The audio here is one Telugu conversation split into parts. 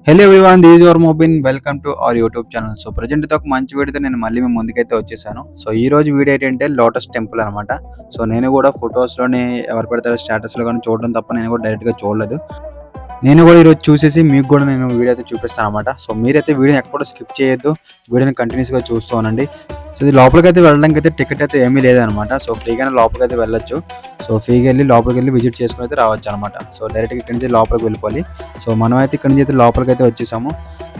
Hello everyone, this is your Mobin. Welcome to our YouTube channel. So present అయితే ఒక మంచి వీడియోతో నేను మళ్ళీ మీ ముందుకైతే వచ్చేసాను. సో ఈ రోజు వీడియో ఏంటంటే లోటస్ టెంపుల్ అనమాట. సో నేను కూడా ఫొటోస్‌లోని ఎవరు పెడతారో స్టేటస్‌లో గాని చూడడం తప్ప నేను కూడా డైరెక్ట్‌గా చూడలేదు. నేను కూడా ఈరోజు చూసేసి మీకు కూడా నేను వీడియో అయితే చూపిస్తాననమాట. సో మీరైతే వీడియోని ఎక్కడ కూడా స్కిప్ చేయొద్దు. వీడియోని కంటిన్యూస్‌గా చూస్తూ ఉండండి. సో ఇది లోపలికైతే వెళ్ళడానికైతే టికెట్ అయితే ఏమీ లేదనమాట. సో ఫ్రీగానే లోపలికైతే వెళ్ళొచ్చు. సో ఫ్రీగా వెళ్ళి లోపలికెళ్ళి విజిట్ చేసుకొని అయితే రావచ్చనమాట. సో డైరెక్ట్‌గా ఇక్కడి నుంచి లోపలికి వెళ్ళిపోవాలి. సో మనమైతే ఇక్కడి నుంచి అయితే లోపలికైతే వచ్చేసాము.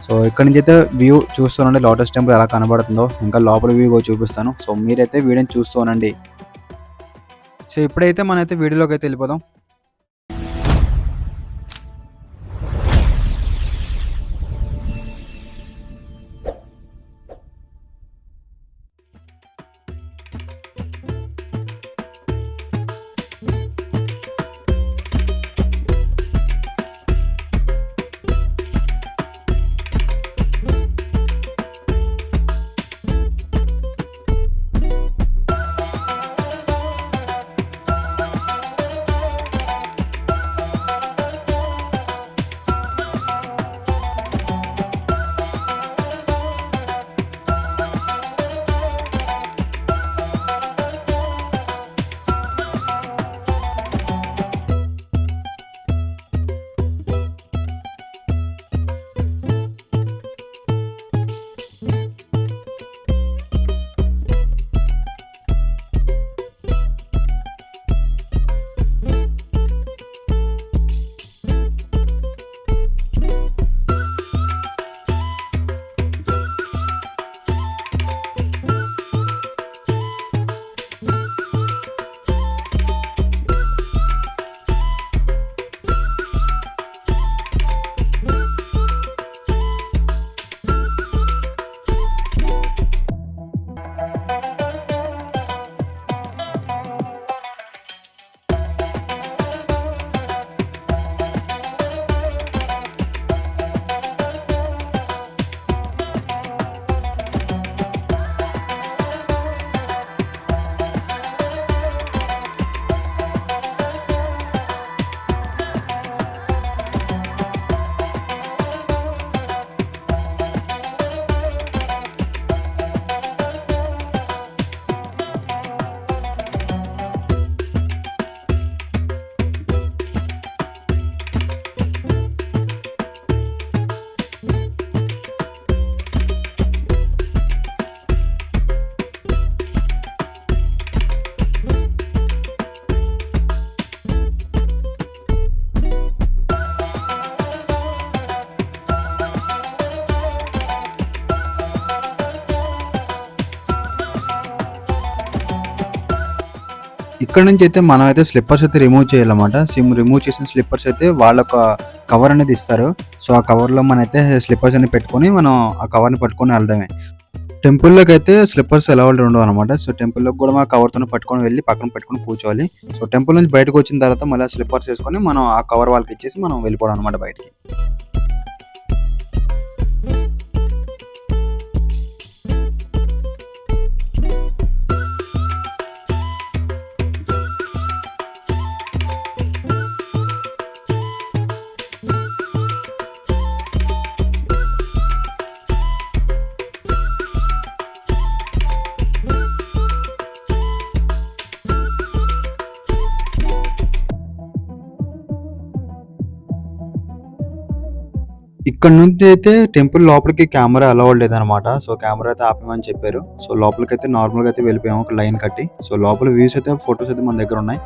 సో ఇక్కడి నుంచి అయితే వ్యూ చూస్తూనండి లోటస్ టెంపుల్ ఎలా కనబడుతుందో. ఇంకా లోపల వ్యూ కూడా చూపిస్తాను. సో మీరైతే వీడియోని చూస్తూ ఉండండి. సో ఇప్పుడైతే మనమైతే వీడియోలోకైతే వెళ్ళిపోదాం. ఇక్కడ నుంచి అయితే మనం అయితే స్లిప్పర్స్ అయితే రిమూవ్ చేయాలన్నమాట. రిమూవ్ చేసిన స్లిప్పర్స్ అయితే వాళ్ళొక కవర్ అనేది ఇస్తారు. సో ఆ కవర్‌లో మనమైతే స్లిప్పర్స్ అన్ని పెట్టుకొని మనం ఆ కవర్‌ని పట్టుకొని వెళ్ళడమే. టెంపుల్‌లోకైతే స్లిప్పర్స్ అలౌడ్ ఉండవనమాట. సో టెంపుల్‌లోకి కూడా మనం కవర్‌తోనే పట్టుకొని వెళ్ళి పక్కన పెట్టుకొని కూర్చోవాలి. సో టెంపుల్ నుంచి బయటకొచ్చిన తర్వాత మళ్ళీ ఆ స్లిప్పర్స్ ఏసుకొని మనం ఆ కవర్ వాళ్ళకిచ్చేసి మనం వెళ్ళిపోవడం అనమాట బయటికి. ఇక్కడ నుంచి అయితే టెంపుల్ లోపలికి కెమెరా అలౌడ్ లేదనమాట. సో కెమెరా అయితే ఆపేయమని చెప్పారు. సో లోపలికైతే నార్మల్‌గా అయితే వెళ్ళిపోయాము ఒక లైన్ కట్టి. సో లోపల వ్యూస్ అయితే ఫోటోస్ అయితే మన దగ్గర ఉన్నాయి.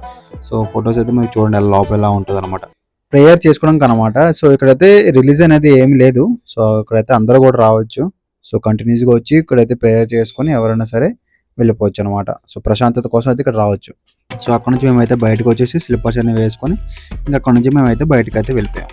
సో ఫోటోస్ అయితే మీరు చూడండి లోపల ఎలా ఉంటదనమాట. ప్రేయర్ చేసుకోవడానికనమాట. సో ఇక్కడైతే రిలీజియన్ అనేది ఏమి లేదు. సో ఇక్కడైతే అందరూ కూడా రావచ్చు. సో కంటిన్యూస్‌గా వచ్చి ఇక్కడైతే ప్రేయర్ చేసుకొని ఎవరైనా సరే వెళ్ళిపోవచ్చనమాట. సో ప్రశాంతత కోసం అయితే ఇక్కడ రావచ్చు. సో అక్కడి నుంచి మేమైతే బయటకొచ్చేసి స్లిప్పర్స్ అనేవి వేసుకొని ఇంక అక్కడి నుంచి మేమైతే బయటకైతే వెళ్ళిపోయాం.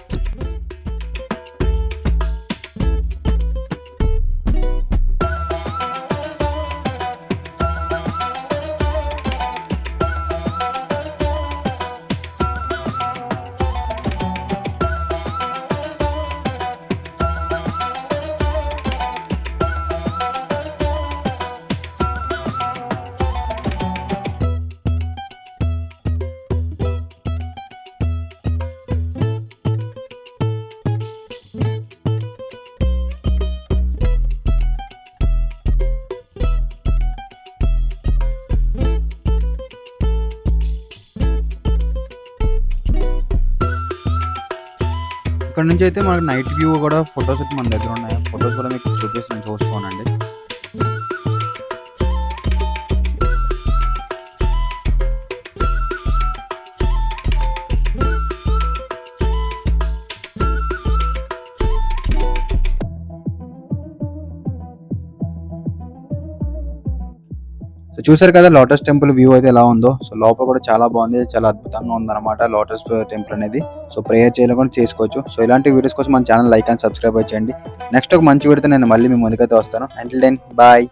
ఇక్కడ నుంచి అయితే మనకు నైట్ వ్యూ కూడా ఫొటోస్ అయితే మన దగ్గర ఉన్నాయి. ఫొటోస్ కూడా మీకు చూపిస్తాను, చూసుకోనండి. సో చూసారు కదా లోటస్ టెంపుల్ వ్యూ అయితే ఎలా ఉందో. సో లోపల కూడా చాలా బాగుంది, చాలా అద్భుతంగా ఉందన్నమాట లోటస్ టెంపుల్ అనేది. సో ప్రేయర్ చేయాలి కూడా చేసుకోవచ్చు. సో ఇలాంటి వీడియోస్ కోసం మన ఛానల్ లైక్ అండ్ సబ్స్క్రైబ్ చేయండి. నెక్స్ట్ ఒక మంచి వీడియోతో నేను మళ్ళీ మీ ముందుకైతే వస్తాను. Until then bye.